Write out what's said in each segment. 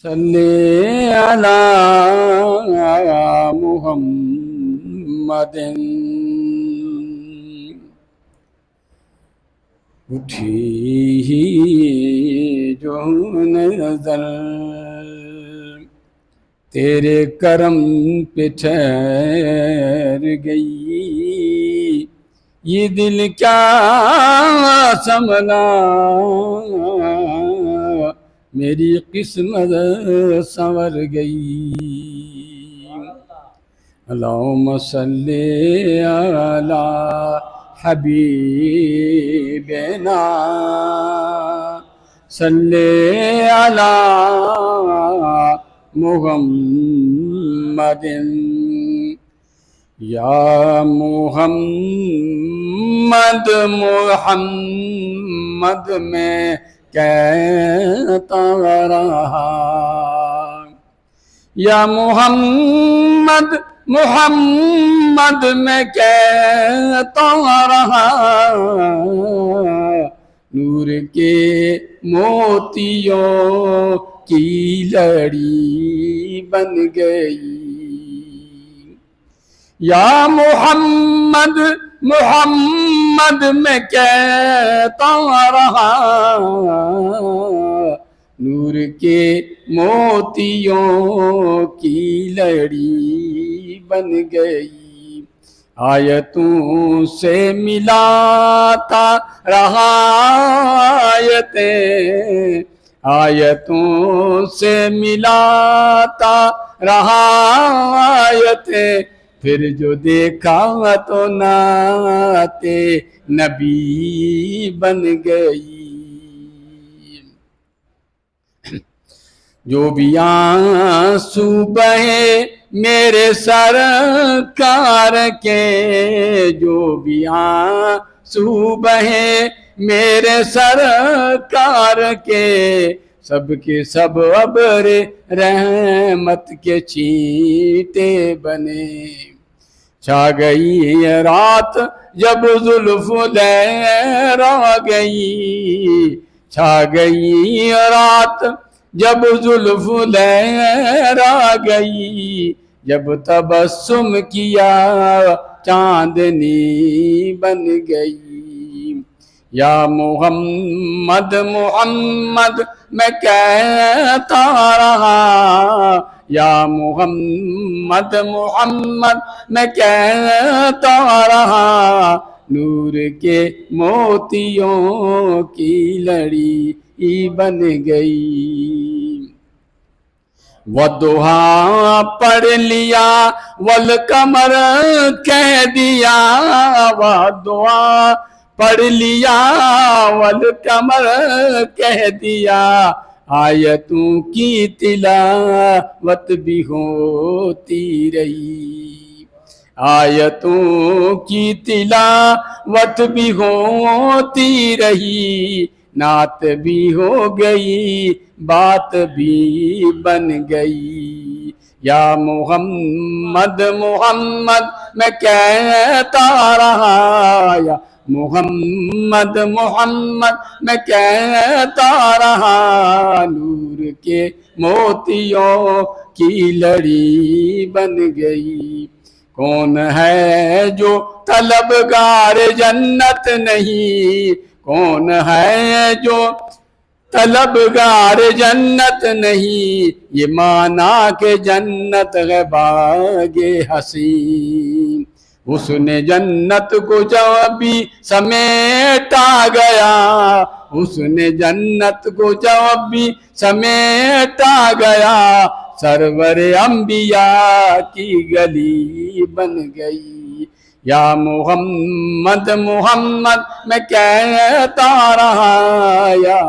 صلی علی محمد اٹھی جو نظر تیرے کرم پہ ٹھہر گئی، یہ دل کیا سنبھلا میری قسمت سنور گئی۔ اللہم صلی علی حبیبنا صلی علی محمد یا محمد محمد میں کہتا رہا، یا محمد محمد میں کہتا رہا، نور کے موتیوں کی لڑی بن گئی۔ یا محمد محمد میں کہتا رہا، نور کے موتیوں کی لڑی بن گئی۔ آیتوں سے ملاتا رہا آیتیں، آیتوں سے ملاتا رہا آیتیں، پھر جو دیکھا تو نعت نبی بن گئی۔ جو بھی آنسو بہے میرے سرکار کے، جو بھی آنسو بہے میرے سرکار کے، سب کے سب ابر رحمت کے چھینٹے بنے۔ چھا گئی رات جب زلف لہرا گئی، چھا گئی رات جب زلف لہرا گئی، جب تبسم کیا چاندنی بن گئی۔ یا محمد محمد میں کہتا رہا، یا محمد محمد میں کہتا رہا، نور کے موتیوں کی لڑی بن گئی۔ والضحیٰ پڑھ لیا والقمر کہہ دیا، والضحیٰ پڑھ لیا والقمر کہہ دیا، آیتوں کی تلاوت بھی ہوتی رہی، آیتوں کی تلاوت بھی ہوتی رہی، نعت بھی ہو گئی بات بھی بن گئی۔ یا محمد محمد میں کہتا رہا، یا محمد محمد میں کہتا رہا، نور کے موتیوں کی لڑی بن گئی۔ کون ہے جو طلبگار جنت نہیں، کون ہے جو طلبگار جنت نہیں، یہ مانا کہ جنت ہے باغ حسین۔ اس نے جنت کو جب بھی سمیٹا گیا، اس نے جنت کو جب بھی سمیٹا گیا، سرور انبیاء کی گلی بن گئی۔ یا محمد محمد میں کہتا رہا، یا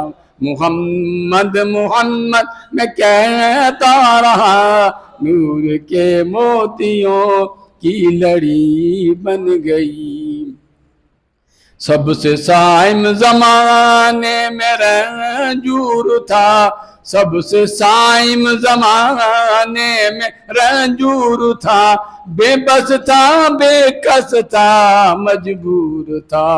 محمد محمد میں کہتا رہا، نور کے موتیوں کی لڑی بن گئی۔ سب سے سائم زمانے میں رنجور تھا، سب سے سائم زمانے میں رنجور تھا، بے بس تھا بے کس تھا مجبور تھا،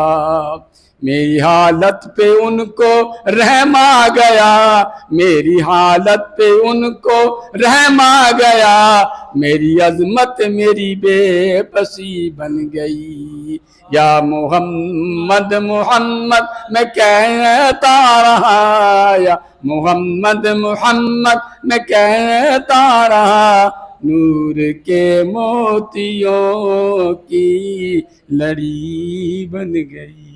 میری حالت پہ ان کو رحم آ گیا، میری حالت پہ ان کو رحم آ گیا، میری عظمت میری بے بسی بن گئی۔ یا محمد محمد میں کہتا رہا، یا محمد محمد میں کہتا رہا، نور کے موتیوں کی لڑی بن گئی۔